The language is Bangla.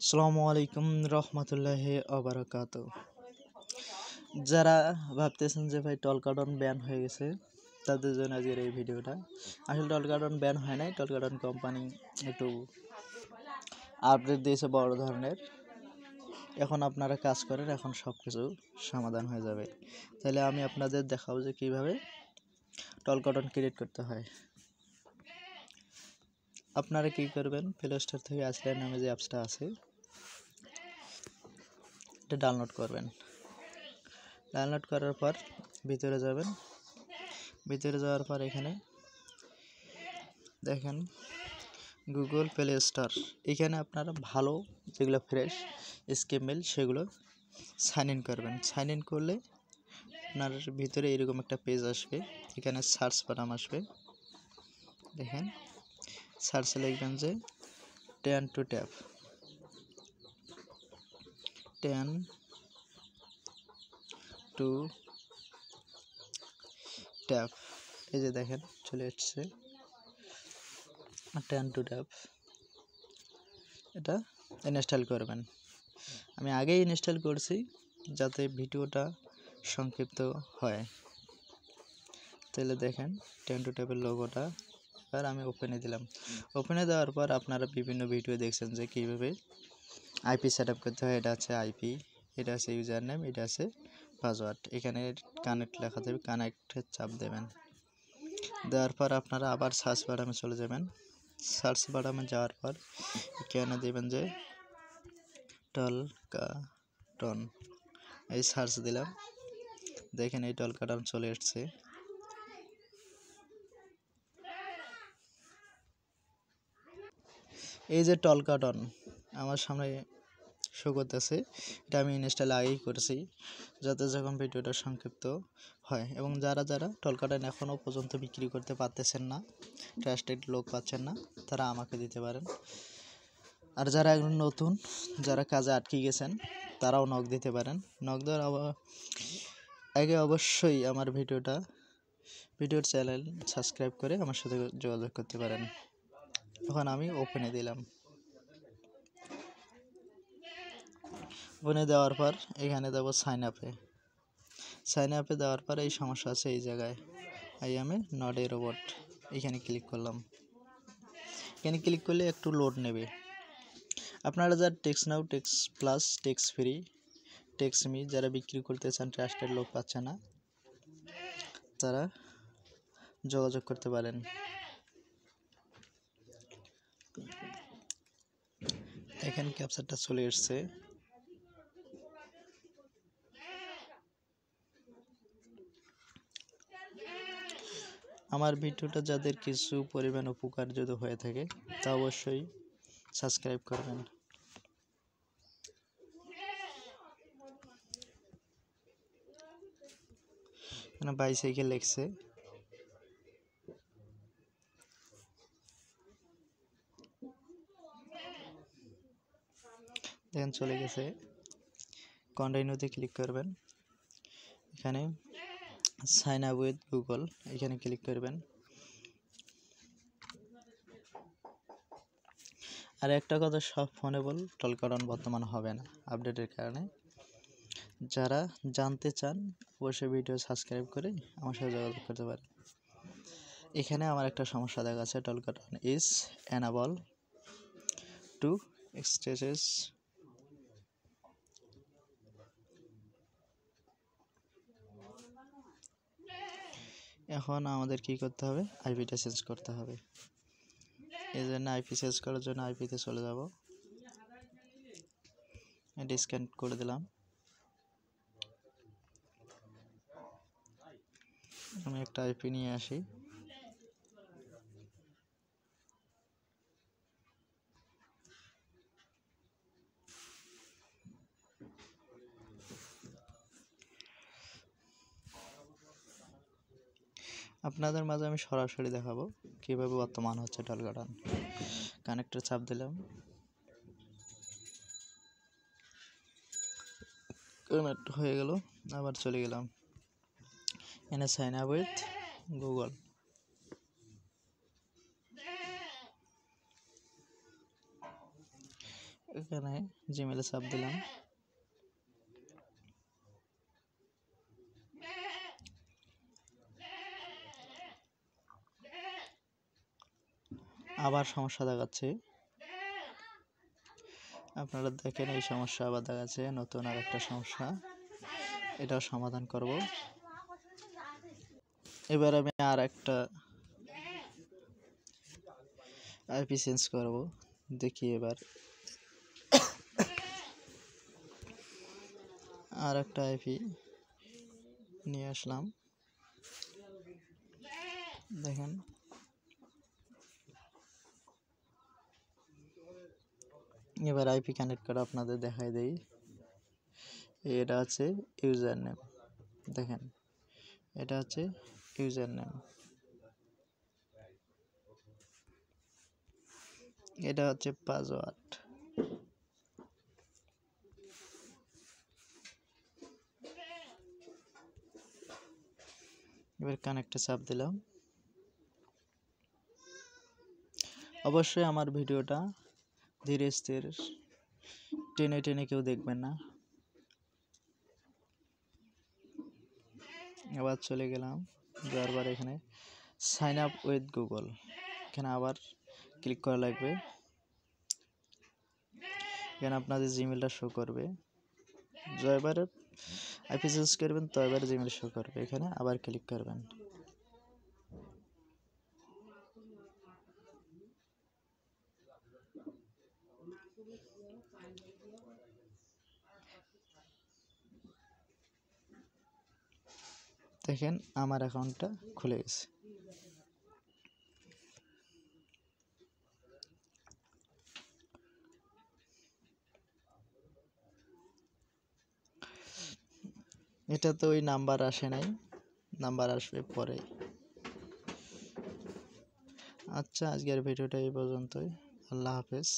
আসসালামু আলাইকুম রহমতুল্লাহি ওবারাকাতু। যারা ভাবতেছেন যে ভাই টলকাটন ব্যান হয়ে গেছে, তাদের জন্য আজকের এই ভিডিওটা। আসলে টলকাটন ব্যান হয় নাই, টলকাটন কোম্পানি একটু আপডেট দিয়েছে বড় ধরনের। এখন আপনারা কাজ করেন, এখন সব কিছু সমাধান হয়ে যাবে। তাহলে আমি আপনাদের দেখাবো যে কীভাবে টলকাটন ক্রিয়েট করতে হয়। আপনারা কী করবেন, প্লে স্টোর থেকে আইসল্যান্ড নামে যে অ্যাপসটা আছে এটা ডাউনলোড করবেন। ডাউনলোড করার পর ভিতরে যাবেন। ভিতরে যাওয়ার পর এখানে দেখেন গুগল প্লে স্টোর। এখানে আপনারা ভালো যেগুলো ফ্রেশ স্কেমেল সেগুলো সাইন ইন করবেন। সাইন ইন করলে আপনার ভিতরে এরকম একটা পেজ আসবে। এখানে সার্চ বাটন আসবে। দেখেন সার্চে লিখবেন যে 10 to tap 10 to tap। এই যে দেখেন চলে এসছে 10 to tap। এটা ইনস্টল করবেন। আমি আগেই ইনস্টল করছি যাতে ভিডিওটা সংক্ষিপ্ত হয়। তাহলে দেখেন 10 to tap এর লোগোটা। আর আমি ওপেনে দিলাম। ওপেনে দেওয়ার পর আপনারা বিভিন্ন ভিডিও দেখছেন যে কীভাবে আইপি সেট আপ করতে হয়। এটা আছে আইপি, এটা আছে ইউজার নেম, এটা আছে পাসওয়ার্ড। এখানে কানেক্ট লেখা যাবে, কানেক্টে চাপ দেবেন। দেওয়ার পর আপনারা আবার সার্চ বাটনে চলে যাবেন। সার্চ বাটনে যাওয়ার পর এখানে দেবেন যে টলকাটন। এই সার্চ দিলাম, দেখেন এই টলকাটন চলে এসছে। এই যে টলকাটন আমার সামনে শো করতেছে, এটা আমি ইনস্টল আগেই করেছি যাতে যখন ভিডিওটা সংক্ষিপ্ত হয়। এবং যারা যারা টলকাটন এখনও পর্যন্ত বিক্রি করতে পারতেছেন না, ট্রাস্টেড লোক পাচ্ছেন না, তারা আমাকে দিতে পারেন। আর যারা এখন নতুন, যারা কাজে আটকে গেছেন, তারাও নক দিতে পারেন। নক দেওয়ার আগে অবশ্যই আমার ভিডিওর চ্যানেল সাবস্ক্রাইব করে আমার সাথে যোগাযোগ করতে পারেন। এখন আমি ওপেনে দিলাম। ওপেনে দেওয়ার পর এখানে দেবো সাইন আপে। সাইন আপে দেওয়ার পর এই সমস্যা আছে এই জায়গায়, I am a not a robot. এখানে ক্লিক করলাম। এখানে ক্লিক করলে একটু লোড নেবে। আপনারা যারা text now, text plus, text free, text me যারা বিক্রি করতে চান, ট্রাস্টেড লোক পাচ্ছে না, তারা যোগাযোগ করতে পারেন। এখানে ক্যাপচারটা চলে এসছে। আমার ভিডিওটা যাদের কিছু পরিমাণ উপকার যদি হয়ে থাকে তা অবশ্যই সাবস্ক্রাইব করবেন। এখানে বাইসাইকেল লিখছে। দেখেন চলে গেছে। কন্টিনিউতে ক্লিক করবেন। এখানে সাইন আপ উইথ গুগল, এখানে ক্লিক করবেন। আর একটা কথা, সব ফোনে টলকাটন বর্তমান হবে না আপডেটের কারণে। যারা জানতে চান অবশ্যই ভিডিও সাবস্ক্রাইব করে আমার সাথে যোগাযোগ করতে পারেন। এখানে আমার একটা সমস্যা দেখাচ্ছে, টলকাটন ইজ অ্যানাবল টু এক্সচেঞ্জেস। এখন আমাদের কি করতে হবে, আইপিটা চেঞ্জ করতে হবে। এই জন্য আইপি চেঞ্জ করার জন্য আইপিতে চলে যাব। এটা স্ক্যান করে দিলাম। আমি একটা আইপি নিয়ে আসি। আপনাদের মাঝে আমি সরাসরি দেখাবো কীভাবে বর্তমান হচ্ছে টলকাটন। কানেক্টর চাপ দিলাম, কানেক্ট হয়ে গেল। আবার চলে গেলাম এনে সাইন আপ উইথ গুগল। এখানে জিমেলে চাপ দিলাম। আবার সমস্যা দেখাচ্ছে, আপনারা দেখেন এই সমস্যা আবার দেখাচ্ছে, নতুন আরেকটা সমস্যা, এটাও সমাধান করব। এবার আমি আর একটা আইপি চেঞ্জ করব, দেখি এবার আর একটা আইপি নিয়ে আসলাম, দেখেন এবার আইপি কানেক্ট করে আপনাদের দেখাই দেই। এটা হচ্ছে ইউজার নেম, দেখেন এটা হচ্ছে ইউজার নেম, এটা হচ্ছে পাসওয়ার্ড। এবার কানেক্টে চাপ দিলাম। অবশ্যই আমার ভিডিওটা ধীরে স্থির, টেনে টেনে কেউ দেখবেন না। আবার চলে গেলাম, যাওয়ার পর এখানে সাইন আপ উইথ গুগল, এখানে আবার ক্লিক করা লাগবে। এখানে আপনাদের জিমেলটা শো করবে, যয়বারে আইপি চেঞ্জ করবেন তয়বারে জিমেল শো করবে, এখানে আবার ক্লিক করবেন। দেখেন আমার অ্যাকাউন্টটা খুলে গেছে। এটা তো ওই নাম্বার আসে নাই, নাম্বার আসবে পরে। আচ্ছা, আজকের ভিডিওটা এই পর্যন্তই। আল্লাহ হাফেজ।